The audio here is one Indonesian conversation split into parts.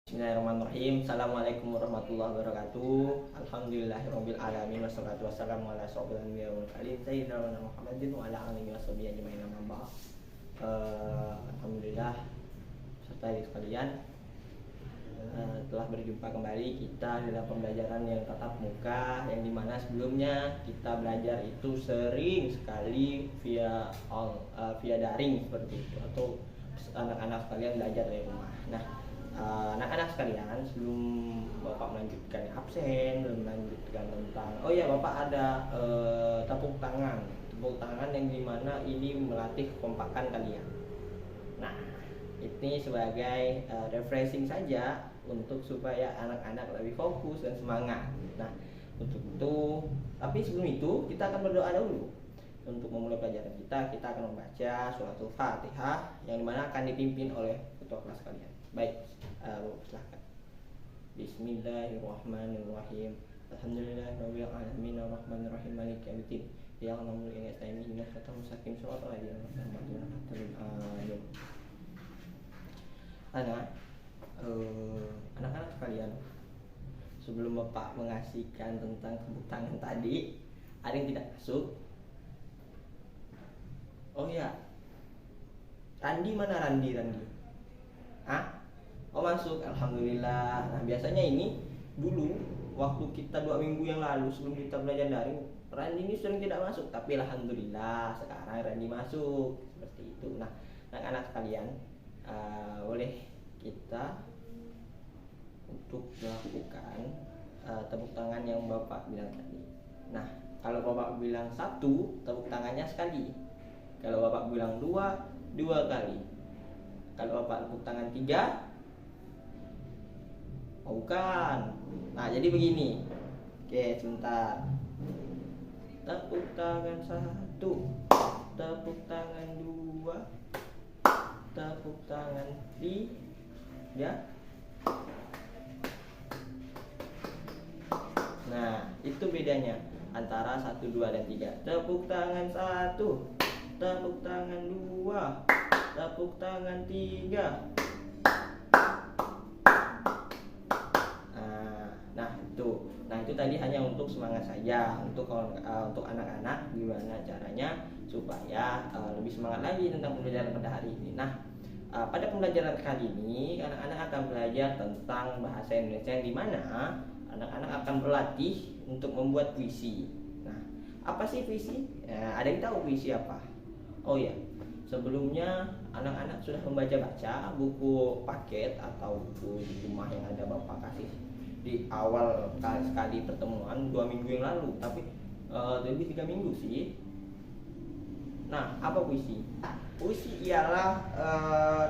Bismillahirrahmanirrahim. Assalamualaikum warahmatullahi wabarakatuh. Alhamdulillahirabbil alamin wassalatu wassalamu ala asyrofil anbiya'i wal mursalin sayyidina Muhammadin wa ala alihi washabihi ajmain amma ba'd. Alhamdulillah serta sekalian, telah berjumpa kembali kita dalam pembelajaran yang tatap muka, yang dimana sebelumnya kita belajar itu sering sekali via daring seperti itu, atau anak-anak sekalian belajar dari rumah. Nah, anak-anak sekalian, sebelum Bapak melanjutkan absen, melanjutkan tentang Bapak ada tepuk tangan yang dimana ini melatih kekompakan kalian. Nah, ini sebagai refreshing saja untuk supaya anak-anak lebih fokus dan semangat. Nah, untuk itu, tapi sebelum itu kita akan berdoa dulu. Untuk memulai pelajaran kita akan membaca suratul Fatihah yang dimana akan dipimpin oleh ketua kelas kalian. Baik, silahkan. Bismillahirrahmanirrahim. Alhamdulillahirabbil alamin arrahmanirrahim maliki yaumiddin. Ya Allah, mulia nasta'in ihdinas siratal mustaqim shiratal ladzina an'amta 'alaihim. Anak-anak sekalian, sebelum Bapak mengasihkan tentang tepuk tangan tadi, ada yang tidak masuk? Oh ya, Randi mana Randi? Masuk, alhamdulillah. Nah, biasanya ini dulu waktu kita 2 minggu yang lalu sebelum kita belajar daring, Randi ini sering tidak masuk, tapi alhamdulillah sekarang Randi masuk, seperti itu. Nah, anak-anak sekalian, boleh kita untuk melakukan tepuk tangan yang Bapak bilang tadi. Nah, kalau Bapak bilang 1, tepuk tangannya sekali. Kalau Bapak bilang 2 kali. Kalau Bapak tepuk tangan 3, bukan. Nah, jadi begini. Oke, sebentar. Tepuk tangan 1, tepuk tangan 2, tepuk tangan 3. Nah, itu bedanya antara 1, 2, dan 3. Tepuk tangan 1, tepuk tangan 2, tepuk tangan 3. Nah, itu tadi hanya untuk semangat saja, untuk anak-anak gimana caranya supaya lebih semangat lagi tentang pembelajaran pada hari ini. Nah, pada pembelajaran kali ini anak-anak akan belajar tentang bahasa Indonesia, yang dimana anak-anak akan berlatih untuk membuat puisi. Nah, apa sih puisi? Ada yang tahu puisi apa? Oh ya, sebelumnya anak-anak sudah membaca-baca buku paket atau buku di rumah yang ada Bapak kasih di awal sekali pertemuan 2 minggu yang lalu, tapi lebih 3 minggu sih. Nah, apa puisi? Puisi ialah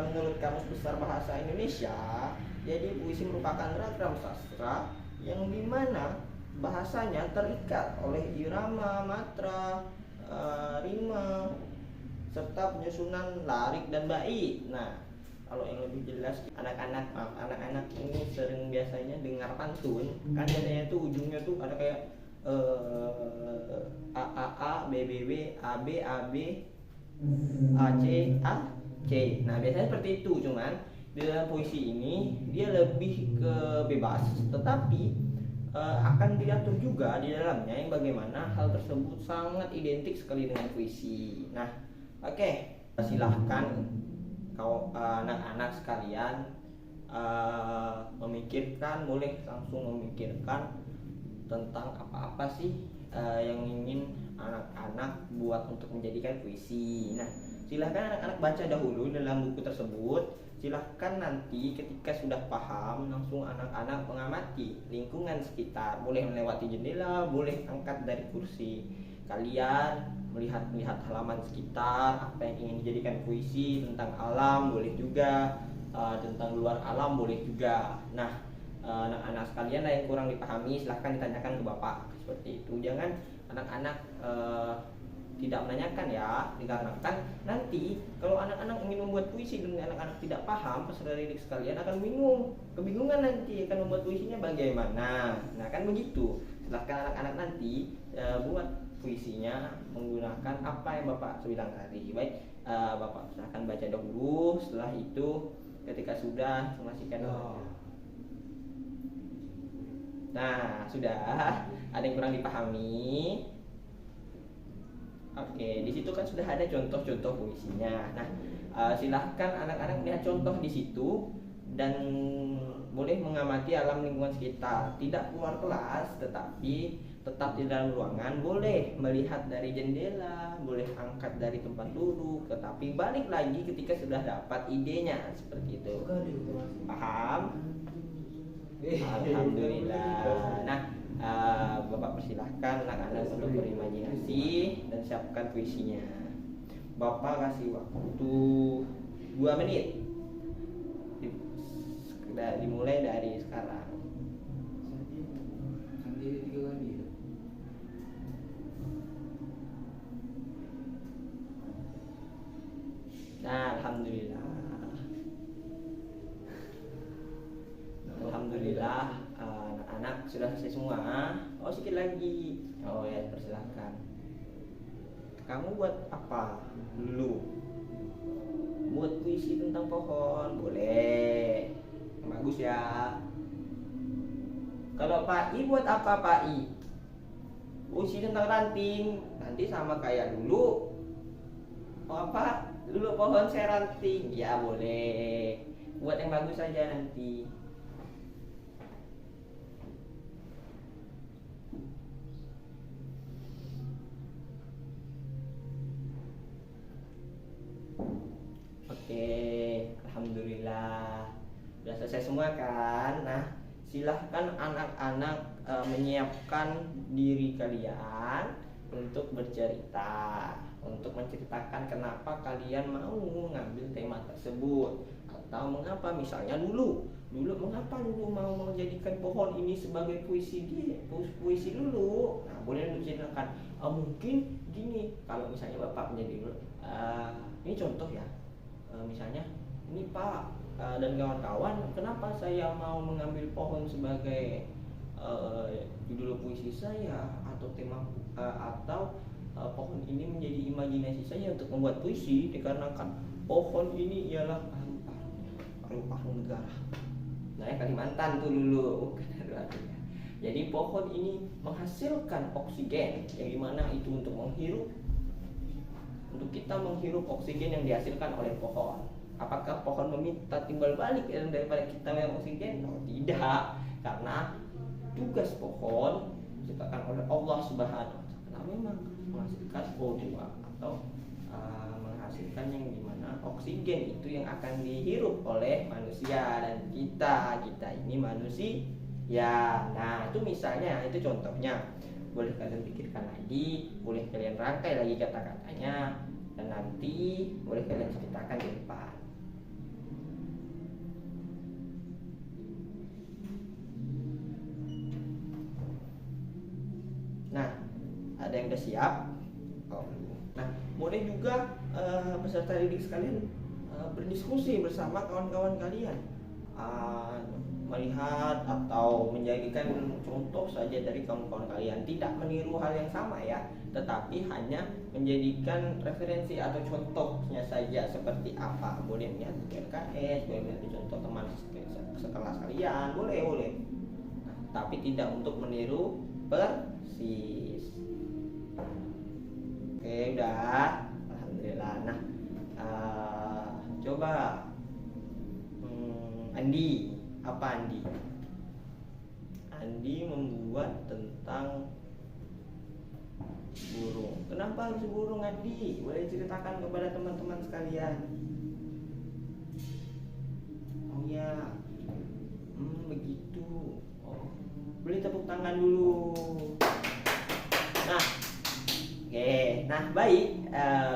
menurut Kamus Besar Bahasa Indonesia, jadi puisi merupakan ragam sastra yang dimana bahasanya terikat oleh irama, matra, rima, serta penyusunan larik dan bait. Nah, kalau yang lebih jelas, anak-anak ini sering biasanya dengar pantun, kan biasanya tuh ujungnya tuh ada kayak a a a b b b a b a b a c a c. Nah, biasanya seperti itu. Cuman di dalam puisi ini dia lebih ke bebas, tetapi akan diatur juga di dalamnya yang bagaimana hal tersebut sangat identik sekali dengan puisi. Nah, oke, silahkan anak-anak sekalian boleh langsung memikirkan tentang apa-apa sih yang ingin anak-anak buat untuk menjadikan puisi. Nah, silahkan anak-anak baca dahulu dalam buku tersebut. Silahkan nanti ketika sudah paham, langsung anak-anak mengamati lingkungan sekitar. Boleh melewati jendela, boleh angkat dari kursi kalian, melihat halaman sekitar, apa yang ingin dijadikan puisi, tentang alam boleh juga, tentang luar alam boleh juga. Nah, anak-anak sekalian yang kurang dipahami silahkan ditanyakan ke Bapak, seperti itu. Jangan anak-anak tidak menanyakan ya, dikarenakan nanti kalau anak-anak ingin membuat puisi dan anak-anak tidak paham, peserta didik sekalian akan kebingungan nanti akan membuat puisinya bagaimana. Nah, kan begitu. Silahkan anak-anak nanti buat puisinya menggunakan apa yang Bapak bilang tadi. Baik, Bapak silahkan baca dahulu. Setelah itu ketika sudah informasikan Nah, sudah ada yang kurang dipahami. Oke, di situ kan sudah ada contoh-contoh puisinya. Nah, silahkan anak-anak lihat contoh di situ dan boleh mengamati alam lingkungan sekitar. Tidak keluar kelas, tetapi tetap di dalam ruangan. Boleh melihat dari jendela, boleh angkat dari tempat duduk, tetapi balik lagi ketika sudah dapat idenya seperti itu. Paham? Alhamdulillah. Nah, Bapak persilahkan anak-anak untuk berimajinasi dan siapkan puisinya. Bapak kasih waktu 2 menit. Dimulai dari sekarang. Nah, alhamdulillah. Alhamdulillah, anak-anak sudah selesai semua. Oh, sedikit lagi. Oh ya, persilahkan. Kamu buat apa dulu? Buat puisi tentang pohon, boleh. Bagus ya. Kalau Pak I buat apa Pak I? Puisi tentang ranting. Nanti sama kayak dulu. Oh apa? Dulu pohon saya ranting. Ya boleh. Buat yang bagus saja nanti. Oke, alhamdulillah. Sudah selesai semua kan? Nah, silahkan anak-anak menyiapkan diri kalian untuk bercerita, untuk menceritakan kenapa kalian mau mengambil tema tersebut, atau mengapa misalnya dulu mengapa dulu mau menjadikan pohon ini sebagai puisi dulu. Nah, boleh menceritakan. Mungkin gini, kalau misalnya Bapak menjadi dulu, ini contoh ya. Misalnya ini Pak dan kawan-kawan, kenapa saya mau mengambil pohon sebagai judul puisi saya atau tema atau pohon ini menjadi imajinasi saya untuk membuat puisi, dikarenakan pohon ini ialah paru-paru negara. Nah, ya Kalimantan tuh dulu bukan. Jadi pohon ini menghasilkan oksigen yang dimana itu untuk kita menghirup oksigen yang dihasilkan oleh pohon. Apakah pohon meminta timbal balik daripada kita yang oksigen? Oh, tidak, karena tugas pohon diciptakan oleh Allah Subhanahu wa Ta'ala memang menghasilkan O2 atau menghasilkan yang dimana oksigen itu yang akan dihirup oleh manusia, dan kita ini manusia ya. Nah, itu misalnya, itu contohnya. Boleh kalian pikirkan lagi, boleh kalian rangkai lagi kata-katanya, dan nanti boleh kalian ceritakan di depan. Nah, ada yang udah siap? Oh. Nah, boleh juga peserta didik sekalian berdiskusi bersama kawan-kawan kalian, melihat atau menjadikan contoh saja dari kawan-kawan kalian, tidak meniru hal yang sama ya, tetapi hanya menjadikan referensi atau contohnya saja seperti apa. Boleh melihat di LKS, boleh melihat di contoh teman sekelas kalian, boleh. Nah, tapi tidak untuk meniru persis. Oke, udah, alhamdulillah. Nah, coba Andi. Apa Andi? Andi membuat tentang burung. Kenapa harus burung, Andi? Boleh ceritakan kepada teman-teman sekalian. Oh ya, begitu. Oh, beli tepuk tangan dulu. Nah, oke. Nah, baik.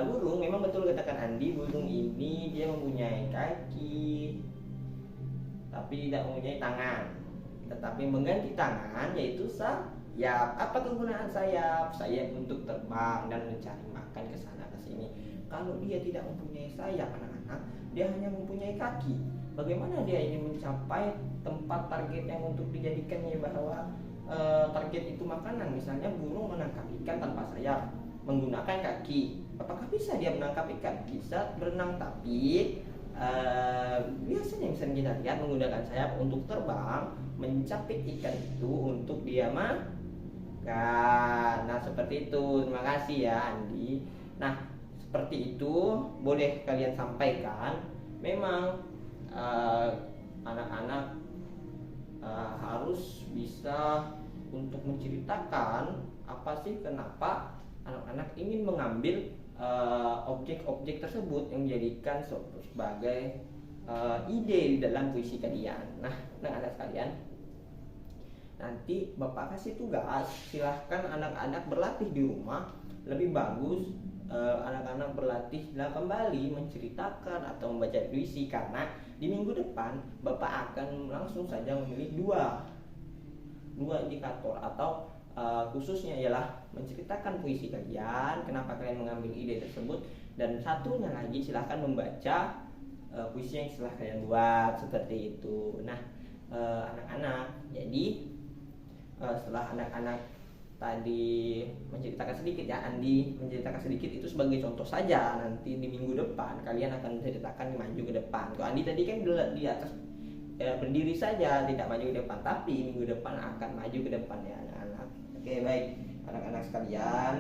Burung, memang betul katakan Andi. Burung ini dia mempunyai kaki, tapi tidak mempunyai tangan, tetapi mengganti tangan, yaitu sayap. Apa kegunaan sayap? Sayap untuk terbang dan mencari makan ke sana ke sini. Kalau dia tidak mempunyai sayap, anak-anak, dia hanya mempunyai kaki. Bagaimana dia ingin mencapai tempat target yang untuk dijadikannya, bahwa target itu makanan? Misalnya burung menangkap ikan tanpa sayap, menggunakan kaki. Apakah bisa dia menangkap ikan? Bisa berenang, tapi biasanya yang sering kita lihat menggunakan sayap untuk terbang, mencapit ikan itu untuk dia makan. Nah seperti itu. Terima kasih ya Andi. Nah seperti itu boleh kalian sampaikan. Memang anak-anak harus bisa untuk menceritakan apa sih kenapa anak-anak ingin mengambil objek-objek tersebut yang menjadikan sebagai ide di dalam puisi kalian. Nah, anak-anak sekalian, nanti Bapak kasih tugas, silahkan anak-anak berlatih di rumah. Lebih bagus anak-anak berlatih kembali menceritakan atau membaca puisi, karena di minggu depan Bapak akan langsung saja memilih dua indikator atau khususnya ialah menceritakan puisi kalian, kenapa kalian mengambil ide tersebut, dan satunya lagi silahkan membaca puisi yang setelah kalian buat, seperti itu. Nah anak-anak, jadi setelah anak-anak tadi menceritakan sedikit ya, Andi menceritakan sedikit itu sebagai contoh saja. Nanti di minggu depan kalian akan menceritakan maju ke depan. Kalau Andi tadi kan di atas berdiri saja, tidak maju ke depan, tapi minggu depan akan maju ke depan ya anak-anak. Oke, baik anak-anak sekalian,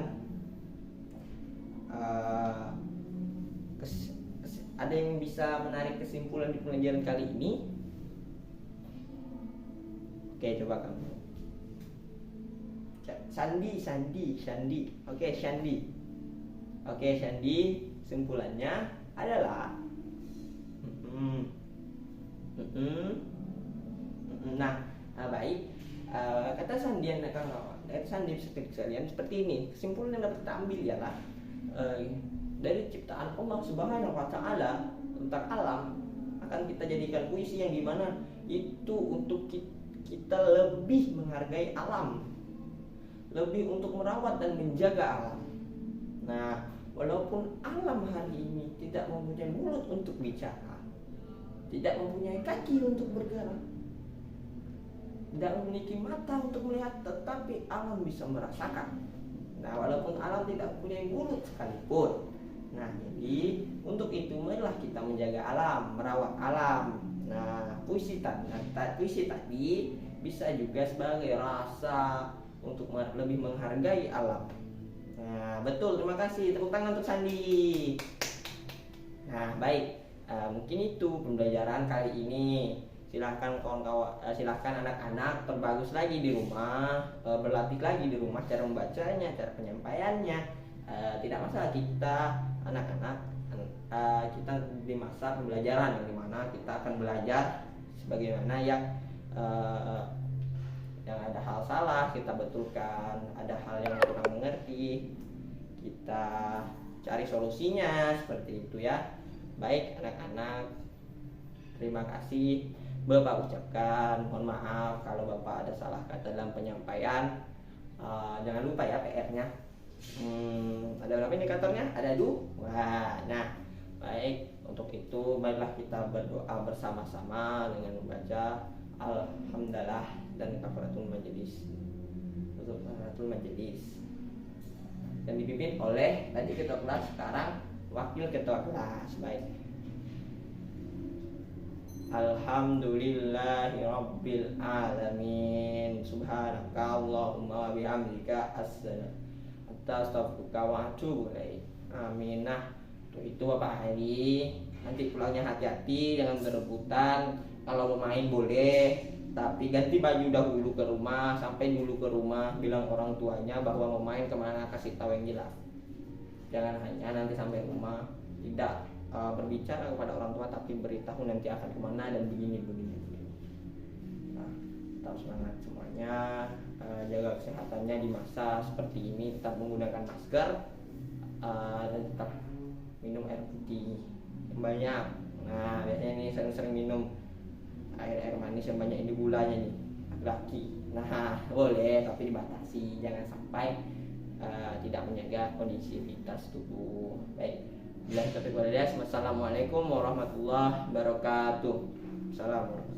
ada yang bisa menarik kesimpulan di pelajaran kali ini? Oke, coba kamu. Sandi. Oke, Sandi, kesimpulannya adalah nah, baik. Kata Sandi sekalian seperti ini. Kesimpulan yang dapat kita ambil ialah dari ciptaan Allah Subhanahu wa Ta'ala tentang alam akan kita jadikan puisi yang dimana itu untuk kita lebih menghargai alam, lebih untuk merawat dan menjaga alam. Nah, walaupun alam hari ini tidak mempunyai mulut untuk bicara, tidak mempunyai kaki untuk bergerak, tidak memiliki mata untuk melihat, tetapi alam bisa merasakan. Nah, walaupun alam tidak mempunyai mulut sekalipun. Nah, jadi untuk itu marilah kita menjaga alam, merawat alam. Nah, puisi tadi bisa juga sebagai rasa untuk lebih menghargai alam. Nah, betul, terima kasih. Tepuk tangan untuk Sandi. Nah, baik. Mungkin itu pembelajaran kali ini. Silahkan kawan-kawan, silahkan anak-anak perbagus lagi di rumah, berlatih lagi di rumah cara membacanya, cara penyampaiannya. Tidak masalah, kita anak-anak kita di masa pembelajaran yang dimana kita akan belajar sebagaimana yang ada hal salah kita betulkan, ada hal yang kurang mengerti kita cari solusinya, seperti itu ya. Baik anak-anak, terima kasih. Bapak ucapkan mohon maaf kalau Bapak ada salah kata dalam penyampaian. Jangan lupa ya PR-nya. Ada berapa indikatornya? Ada 2. Nah, baik, untuk itu marilah kita berdoa bersama-sama dengan membaca Alhamdulillah dan kafaratul majelis. Dan dipimpin oleh tadi ketua kelas, sekarang wakil ketua kelas. Baik. Alhamdulillahirabbil alamin. Subhanakallahumma wa bihamdika astaghfiruka wa atubu ilaik. Amin. Nah, itu Bapak Hadi. Nanti pulangnya hati-hati, jangan berebutan. Kalau mau main boleh, tapi ganti baju dahulu ke rumah. Sampai dulu ke rumah, bilang orang tuanya bahwa mau main kemana, kasih tahu yang jelas. Jangan hanya nanti sampai rumah tidak berbicara kepada orang tua, tapi beritahu nanti akan kemana dan begini. Nah, tetap semangat semuanya, jaga kesehatannya di masa seperti ini, tetap menggunakan masker, dan tetap minum air putih yang banyak. Nah, biasanya ini sering-sering minum air manis yang banyak ini gulanya nih, laki. Nah, boleh tapi dibatasi, jangan sampai tidak menjaga kondisivitas tubuh. Baik. Wassalamualaikum warahmatullahi wabarakatuh. Assalamualaikum.